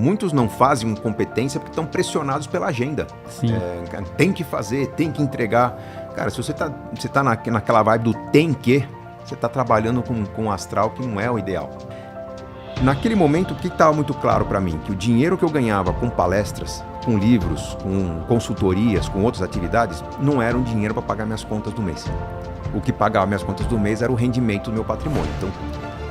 Muitos não fazem competência porque estão pressionados pela agenda. Sim. Tem que fazer, tem que entregar. Cara, se você tá naquela vibe do tem que, você está trabalhando com um astral que não é o ideal. Naquele momento, o que estava muito claro para mim? Que o dinheiro que eu ganhava com palestras, com livros, com consultorias, com outras atividades, não era um dinheiro para pagar minhas contas do mês. O que pagava minhas contas do mês era o rendimento do meu patrimônio. Então,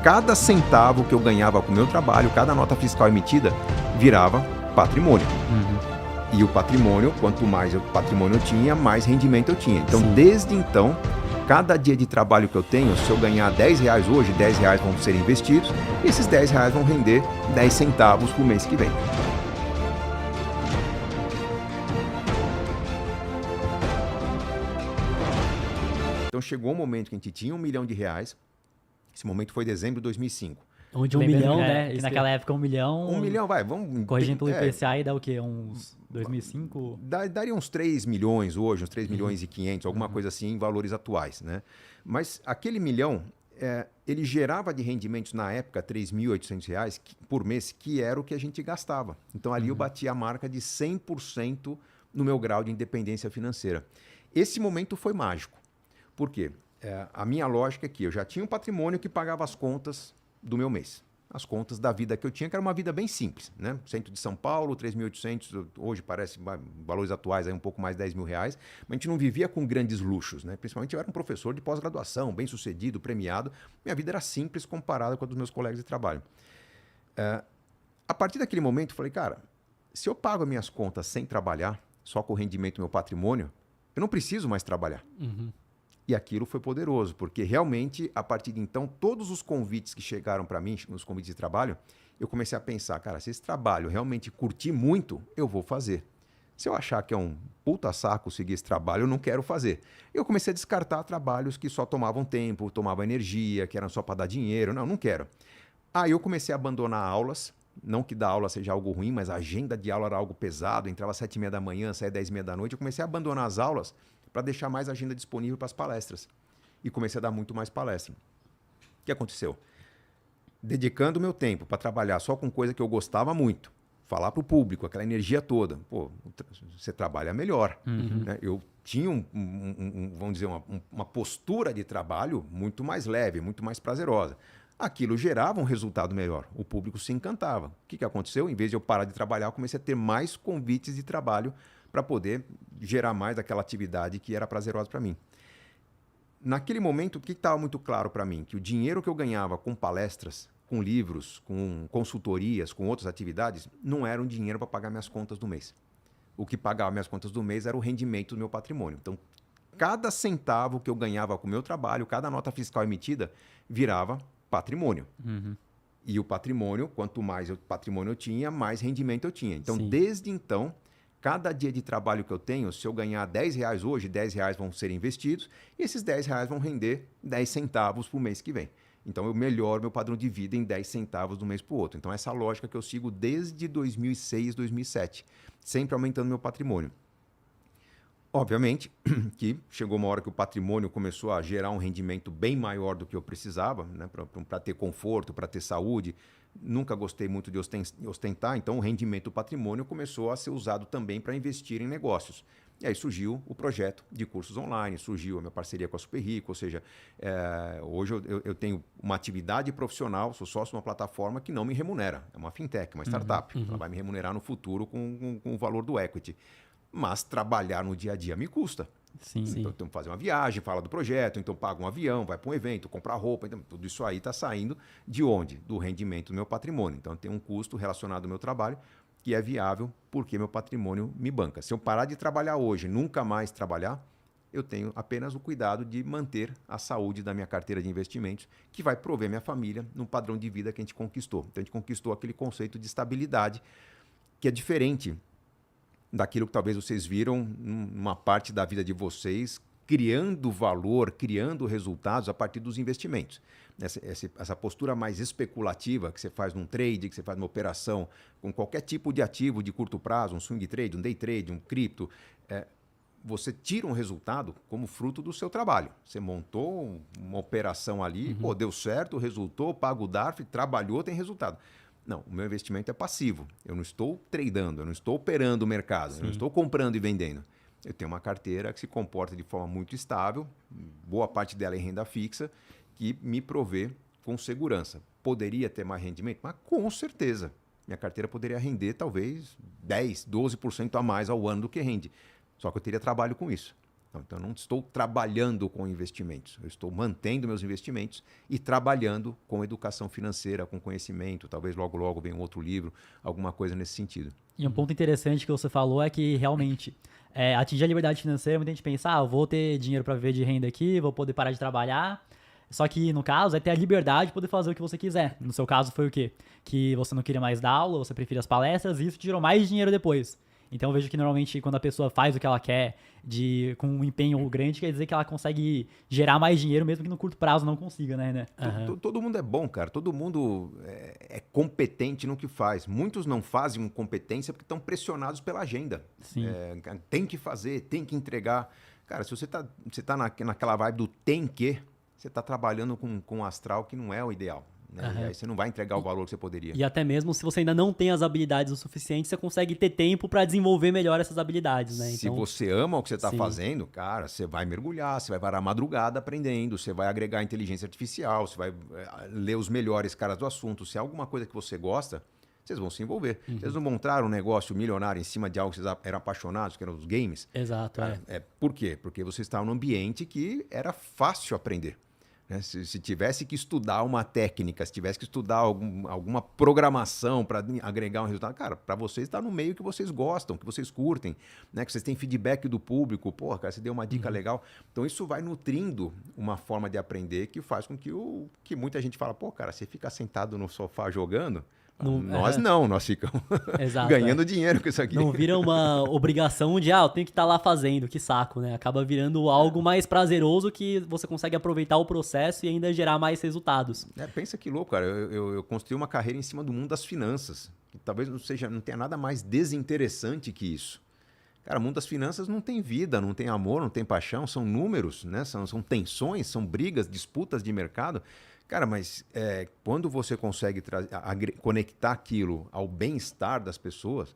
cada centavo que eu ganhava com o meu trabalho, cada nota fiscal emitida, virava patrimônio. E o patrimônio, quanto mais patrimônio eu tinha, mais rendimento eu tinha. Então, desde então, cada dia de trabalho que eu tenho, se eu ganhar R$10 hoje, R$10 vão ser investidos, e esses R$10 vão render 10 centavos por mês que vem. Então chegou um momento que a gente tinha R$1 milhão. Esse momento foi dezembro de 2005. Onde 1 milhão, né? Naquela época 1 milhão... 1 milhão, vamos... Corrigindo pelo IPCA, dá o quê? Uns 2005? Daria uns 3 milhões hoje, uns 3 milhões e 500, alguma coisa assim, em valores atuais, né? Mas aquele milhão, ele gerava de rendimentos na época R$3.800 por mês, que era o que a gente gastava. Então ali eu bati a marca de 100% no meu grau de independência financeira. Esse momento foi mágico. Por quê? A minha lógica é que eu já tinha um patrimônio que pagava as contas do meu mês. As contas da vida que eu tinha, que era uma vida bem simples, né? Centro de São Paulo, 3.800, hoje parece valores atuais aí um pouco mais de R$10.000, mas a gente não vivia com grandes luxos, né? Principalmente eu era um professor de pós-graduação, bem sucedido, premiado. Minha vida era simples comparada com a dos meus colegas de trabalho. A partir daquele momento, eu falei, cara, se eu pago as minhas contas sem trabalhar, só com o rendimento do meu patrimônio, eu não preciso mais trabalhar. E aquilo foi poderoso, porque realmente, a partir de então, todos os convites que chegaram para mim, os convites de trabalho, eu comecei a pensar, cara, se esse trabalho realmente curtir muito, eu vou fazer. Se eu achar que é um puta saco seguir esse trabalho, eu não quero fazer. Eu comecei a descartar trabalhos que só tomavam tempo, tomavam energia, que eram só para dar dinheiro. Não quero. Aí eu comecei a abandonar aulas. Não que dar aula seja algo ruim, mas a agenda de aula era algo pesado. Entrava às 7h30 da manhã, saía às 10h30 da noite. Eu comecei a abandonar as aulas para deixar mais agenda disponível para as palestras. E comecei a dar muito mais palestra. O que aconteceu? Dedicando o meu tempo para trabalhar só com coisa que eu gostava muito, falar para o público, aquela energia toda. Pô, você trabalha melhor. Né? Eu tinha, vamos dizer, uma postura de trabalho muito mais leve, muito mais prazerosa. Aquilo gerava um resultado melhor. O público se encantava. O que aconteceu? Em vez de eu parar de trabalhar, eu comecei a ter mais convites de trabalho para poder gerar mais aquela atividade que era prazerosa para mim. Naquele momento, o que estava muito claro para mim? Que o dinheiro que eu ganhava com palestras, com livros, com consultorias, com outras atividades, não era um dinheiro para pagar minhas contas do mês. O que pagava minhas contas do mês era o rendimento do meu patrimônio. Então, cada centavo que eu ganhava com o meu trabalho, cada nota fiscal emitida, virava patrimônio. E o patrimônio, quanto mais patrimônio eu tinha, mais rendimento eu tinha. Então, desde então, cada dia de trabalho que eu tenho, se eu ganhar R$10 hoje, R$10 vão ser investidos, e esses R$10 vão render 10 centavos por mês que vem. Então, eu melhoro meu padrão de vida em 10 centavos de um mês para o outro. Então, essa lógica que eu sigo desde 2006, 2007, sempre aumentando meu patrimônio. Obviamente que chegou uma hora que o patrimônio começou a gerar um rendimento bem maior do que eu precisava, né, para ter conforto, para ter saúde. Nunca gostei muito de ostentar, então o rendimento do patrimônio começou a ser usado também para investir em negócios. E aí surgiu o projeto de cursos online, surgiu a minha parceria com a Super Rico, ou seja, hoje eu tenho uma atividade profissional, sou sócio de uma plataforma que não me remunera. É uma fintech, uma startup. Ela vai me remunerar no futuro com o valor do equity. Mas trabalhar no dia a dia me custa. Então, fazer uma viagem, fala do projeto, então paga um avião, vai para um evento, comprar roupa. Então, tudo isso aí está saindo de onde? Do rendimento do meu patrimônio. Então, tem um custo relacionado ao meu trabalho que é viável porque meu patrimônio me banca. Se eu parar de trabalhar hoje, nunca mais trabalhar, eu tenho apenas o cuidado de manter a saúde da minha carteira de investimentos, que vai prover minha família no padrão de vida que a gente conquistou. Então, a gente conquistou aquele conceito de estabilidade que é diferente daquilo que talvez vocês viram numa parte da vida de vocês, criando valor, criando resultados a partir dos investimentos. Essa postura mais especulativa que você faz num trade, que você faz numa operação, com qualquer tipo de ativo de curto prazo, um swing trade, um day trade, um cripto, você tira um resultado como fruto do seu trabalho. Você montou uma operação ali, deu certo, resultou, paga o DARF, trabalhou, tem resultado. Não, o meu investimento é passivo. Eu não estou tradando, eu não estou operando o mercado, eu não estou comprando e vendendo. Eu tenho uma carteira que se comporta de forma muito estável, boa parte dela em renda fixa, que me provê com segurança. Poderia ter mais rendimento? Mas com certeza. Minha carteira poderia render talvez 10%, 12% a mais ao ano do que rende. Só que eu teria trabalho com isso. Então, eu não estou trabalhando com investimentos. Eu estou mantendo meus investimentos e trabalhando com educação financeira, com conhecimento. Talvez logo, logo venha um outro livro, alguma coisa nesse sentido. E um ponto interessante que você falou é que realmente atingir a liberdade financeira, muita gente pensa, eu vou ter dinheiro para viver de renda aqui, vou poder parar de trabalhar. Só que, no caso, é ter a liberdade de poder fazer o que você quiser. No seu caso, foi o quê? Que você não queria mais dar aula, você preferia as palestras, e isso te gerou mais dinheiro depois. Então, eu vejo que, normalmente, quando a pessoa faz o que ela quer, com um empenho grande, quer dizer que ela consegue gerar mais dinheiro, mesmo que no curto prazo não consiga, né? Todo mundo é bom, cara. Todo mundo é competente no que faz. Muitos não fazem competência porque estão pressionados pela agenda. Sim. Tem que fazer, tem que entregar. Cara, se você tá naquela vibe do tem que, você está trabalhando com um astral que não é o ideal. Né? E aí você não vai entregar o valor que você poderia. E até mesmo se você ainda não tem as habilidades o suficiente, você consegue ter tempo para desenvolver melhor essas habilidades, né? Se você ama o que você está fazendo, cara, você vai mergulhar, você vai parar a madrugada aprendendo, você vai agregar inteligência artificial, você vai ler os melhores caras do assunto. Se é alguma coisa que você gosta, vocês vão se envolver. Vocês não montaram um negócio milionário em cima de algo que vocês eram apaixonados, que eram os games. Exato, Por quê? Porque você estava num ambiente que era fácil aprender. Se tivesse que estudar uma técnica, se tivesse que estudar alguma programação para agregar um resultado, cara, para vocês está no meio que vocês gostam, que vocês curtem, né? Que vocês têm feedback do público, porra, cara, você deu uma dica legal. Então isso vai nutrindo uma forma de aprender que faz com que muita gente fala, pô, cara, você fica sentado no sofá jogando. Nós ficamos ganhando dinheiro com isso aqui. Não vira uma obrigação de, eu tenho que estar lá fazendo, que saco, né? Acaba virando algo mais prazeroso que você consegue aproveitar o processo e ainda gerar mais resultados. Pensa que louco, cara. Eu construí uma carreira em cima do mundo das finanças. Que talvez não tenha nada mais desinteressante que isso. Cara, o mundo das finanças não tem vida, não tem amor, não tem paixão, são números, né? São tensões, são brigas, disputas de mercado. Cara, mas quando você consegue conectar aquilo ao bem-estar das pessoas,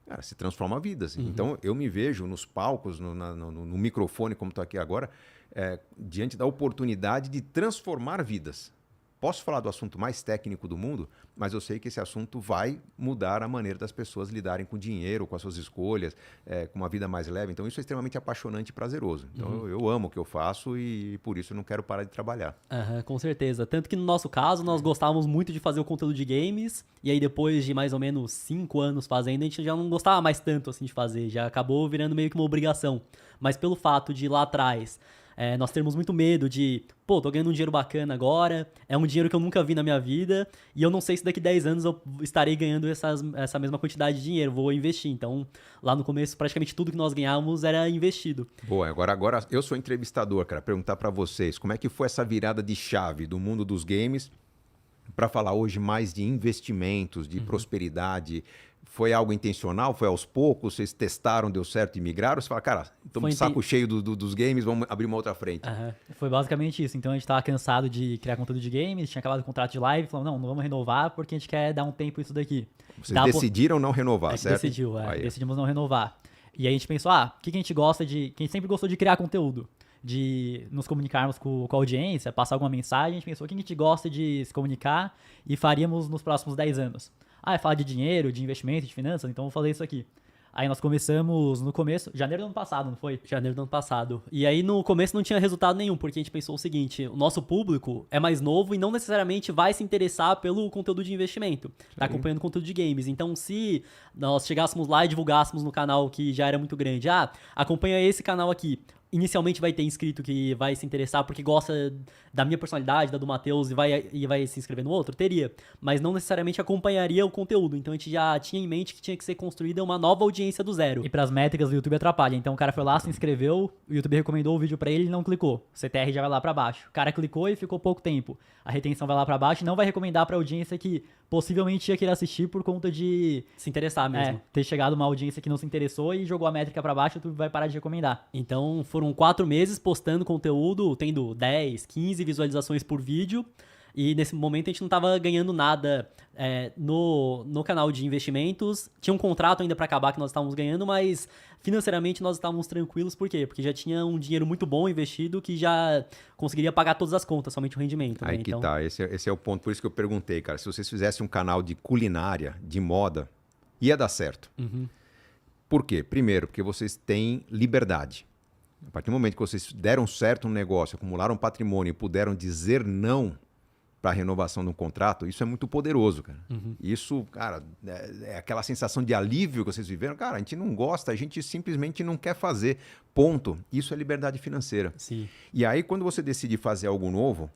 cara, se transforma vidas. Então, eu me vejo nos palcos, no microfone, como estou aqui agora, diante da oportunidade de transformar vidas. Posso falar do assunto mais técnico do mundo, mas eu sei que esse assunto vai mudar a maneira das pessoas lidarem com dinheiro, com as suas escolhas, com uma vida mais leve. Então, isso é extremamente apaixonante e prazeroso. Então, eu amo o que eu faço e, por isso, eu não quero parar de trabalhar. Com certeza. Tanto que, no nosso caso, nós gostávamos muito de fazer o conteúdo de games. E aí, depois de mais ou menos 5 anos fazendo, a gente já não gostava mais tanto assim de fazer. Já acabou virando meio que uma obrigação. Mas pelo fato de lá atrás... nós termos muito medo de, tô ganhando um dinheiro bacana agora, é um dinheiro que eu nunca vi na minha vida, e eu não sei se daqui 10 anos eu estarei ganhando essa mesma quantidade de dinheiro, vou investir. Então, lá no começo, praticamente tudo que nós ganhávamos era investido. Boa, agora eu sou entrevistador, cara, perguntar para vocês, como é que foi essa virada de chave do mundo dos games para falar hoje mais de investimentos, de prosperidade? Foi algo intencional? Foi aos poucos? Vocês testaram, deu certo e migraram? Você fala, cara, estamos de saco cheio dos games, vamos abrir uma outra frente. Foi basicamente isso. Então a gente estava cansado de criar conteúdo de games, tinha acabado o contrato de live, falou, não vamos renovar porque a gente quer dar um tempo isso daqui. Vocês decidiram não renovar, certo? Decidimos não renovar. E aí a gente pensou, o que a gente gosta de... Quem sempre gostou de criar conteúdo, de nos comunicarmos com a audiência, passar alguma mensagem, a gente pensou, o que a gente gosta de se comunicar e faríamos nos próximos 10 anos? É falar de dinheiro, de investimento, de finanças, então vamos fazer isso aqui. Aí nós começamos no começo, janeiro do ano passado, não foi? Janeiro do ano passado. E aí no começo não tinha resultado nenhum, porque a gente pensou o seguinte, o nosso público é mais novo e não necessariamente vai se interessar pelo conteúdo de investimento. Tá acompanhando conteúdo de games. Então se nós chegássemos lá e divulgássemos no canal que já era muito grande, acompanha esse canal aqui. Inicialmente vai ter inscrito que vai se interessar porque gosta da minha personalidade, da do Matheus e vai se inscrever no outro? Teria. Mas não necessariamente acompanharia o conteúdo. Então a gente já tinha em mente que tinha que ser construída uma nova audiência do zero. E pras métricas do YouTube atrapalha. Então o cara foi lá, se inscreveu, o YouTube recomendou o vídeo pra ele e não clicou. O CTR já vai lá pra baixo. O cara clicou e ficou pouco tempo. A retenção vai lá pra baixo e não vai recomendar pra audiência que possivelmente ia querer assistir por conta de... se interessar mesmo. Ter chegado uma audiência que não se interessou e jogou a métrica pra baixo, o YouTube vai parar de recomendar. Então foram 4 meses postando conteúdo, tendo 10, 15 visualizações por vídeo. E nesse momento a gente não estava ganhando nada no canal de investimentos. Tinha um contrato ainda para acabar que nós estávamos ganhando, mas financeiramente nós estávamos tranquilos. Por quê? Porque já tinha um dinheiro muito bom investido que já conseguiria pagar todas as contas, somente o rendimento. Aí né? que Então, tá, esse é o ponto. Por isso que eu perguntei, cara. Se vocês fizessem um canal de culinária, de moda, ia dar certo. Por quê? Primeiro, porque vocês têm liberdade. A partir do momento que vocês deram certo no negócio, acumularam patrimônio e puderam dizer não para a renovação de um contrato, isso é muito poderoso, cara. Isso, cara, é aquela sensação de alívio que vocês viveram. Cara, a gente não gosta, a gente simplesmente não quer fazer. Ponto. Isso é liberdade financeira. sim. E aí, quando você decide fazer algo novo,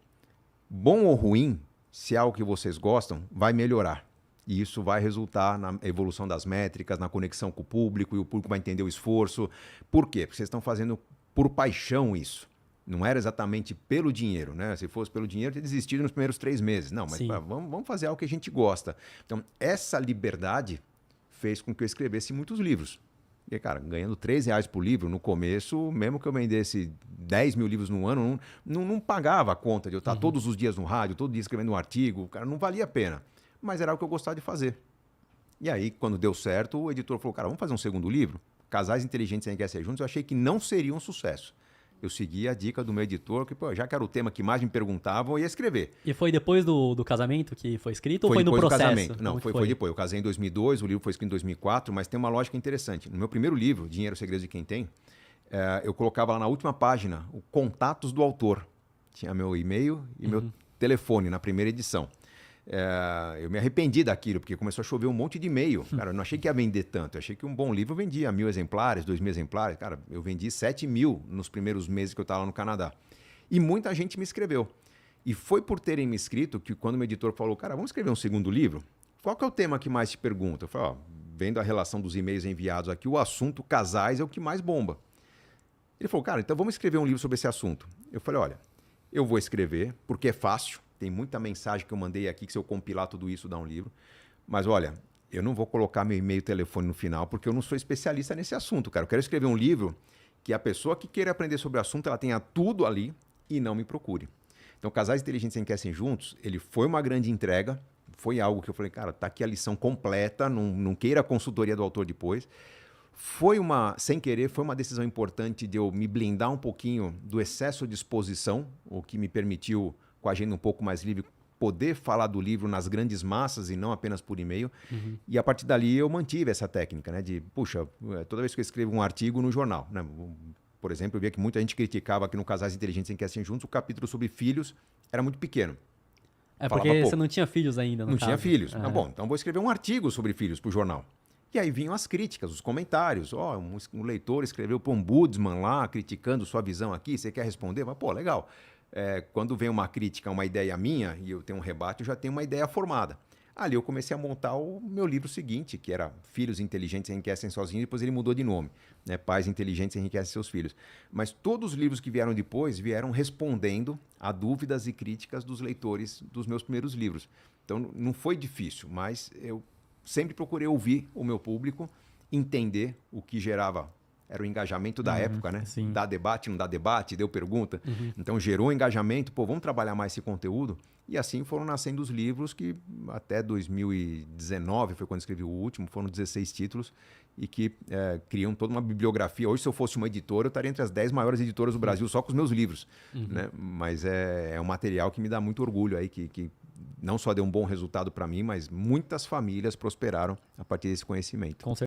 bom ou ruim, se é algo que vocês gostam, vai melhorar. E isso vai resultar na evolução das métricas, na conexão com o público, e o público vai entender o esforço. Por quê? Porque vocês estão fazendo por paixão isso. Não era exatamente pelo dinheiro, né? Se fosse pelo dinheiro, teria desistido nos primeiros 3 meses. Não, mas Sim. vamos fazer algo que a gente gosta. Então, essa liberdade fez com que eu escrevesse muitos livros. E, cara, ganhando R$3 por livro no começo, mesmo que eu vendesse 10 mil livros no ano, não pagava a conta de eu estar todos os dias no rádio, todo dia escrevendo um artigo. Cara, não valia a pena. Mas era o que eu gostava de fazer. E aí, quando deu certo, o editor falou, cara, vamos fazer um segundo livro? Casais Inteligentes Enriquecem Juntos. Eu achei que não seria um sucesso. Eu segui a dica do meu editor, que pô, já que era o tema que mais me perguntavam, eu ia escrever. E foi depois do casamento que foi escrito ou foi no depois do processo? casamento. Não, Como que foi depois. Eu casei em 2002, o livro foi escrito em 2004, mas tem uma lógica interessante. No meu primeiro livro, Dinheiro, Segredos de Quem Tem, eu colocava lá na última página o contatos do autor. Tinha meu e-mail e meu telefone na primeira edição. Eu me arrependi daquilo, porque começou a chover um monte de e-mail. Cara, eu não achei que ia vender tanto. Eu achei que um bom livro vendia 1.000 exemplares, 2.000 exemplares. Cara, eu vendi 7.000 nos primeiros meses que eu estava lá no Canadá. E muita gente me escreveu. E foi por terem me escrito que quando o meu editor falou, cara, vamos escrever um segundo livro? Qual que é o tema que mais te pergunta? Eu falei, vendo a relação dos e-mails enviados aqui, o assunto casais é o que mais bomba. Ele falou, cara, então vamos escrever um livro sobre esse assunto. Eu falei, olha, eu vou escrever, porque é fácil. Tem muita mensagem que eu mandei aqui que se eu compilar tudo isso dá um livro. Mas olha, eu não vou colocar meu e-mail e telefone no final porque eu não sou especialista nesse assunto, cara. Eu quero escrever um livro que a pessoa que queira aprender sobre o assunto, ela tenha tudo ali e não me procure. Então, Casais Inteligentes Enriquecem Juntos, ele foi uma grande entrega. Foi algo que eu falei, cara, tá aqui a lição completa, não queira a consultoria do autor depois. Sem querer, foi uma decisão importante de eu me blindar um pouquinho do excesso de exposição, o que me permitiu, com a agenda um pouco mais livre, poder falar do livro nas grandes massas e não apenas por e-mail. E a partir dali eu mantive essa técnica, né? De, puxa, toda vez que eu escrevo um artigo no jornal, né? Por exemplo, eu via que muita gente criticava aqui no Casais Inteligentes Enriquecem Juntos, o capítulo sobre filhos era muito pequeno. Porque você não tinha filhos ainda, no Não caso. tinha filhos. Ah, bom, então vou escrever um artigo sobre filhos para o jornal. E aí vinham as críticas, os comentários. Um leitor escreveu para um ombudsman lá, criticando sua visão aqui, você quer responder? Mas, pô, legal. Quando vem uma crítica, uma ideia minha, e eu tenho um rebate, eu já tenho uma ideia formada. Ali eu comecei a montar o meu livro seguinte, que era Filhos Inteligentes Enriquecem Sozinhos, depois ele mudou de nome, né? Pais Inteligentes Enriquecem Seus Filhos. Mas todos os livros que vieram depois vieram respondendo a dúvidas e críticas dos leitores dos meus primeiros livros. Então não foi difícil, mas eu sempre procurei ouvir o meu público, entender o que gerava. Era o engajamento da época, né? Sim. Dá debate, não dá debate, deu pergunta. Então gerou engajamento, vamos trabalhar mais esse conteúdo. E assim foram nascendo os livros que até 2019, foi quando escrevi o último, foram 16 títulos e que criam toda uma bibliografia. Hoje, se eu fosse uma editora, eu estaria entre as 10 maiores editoras do Brasil só com os meus livros. Né? Mas é um material que me dá muito orgulho aí, que não só deu um bom resultado para mim, mas muitas famílias prosperaram a partir desse conhecimento. Com certeza.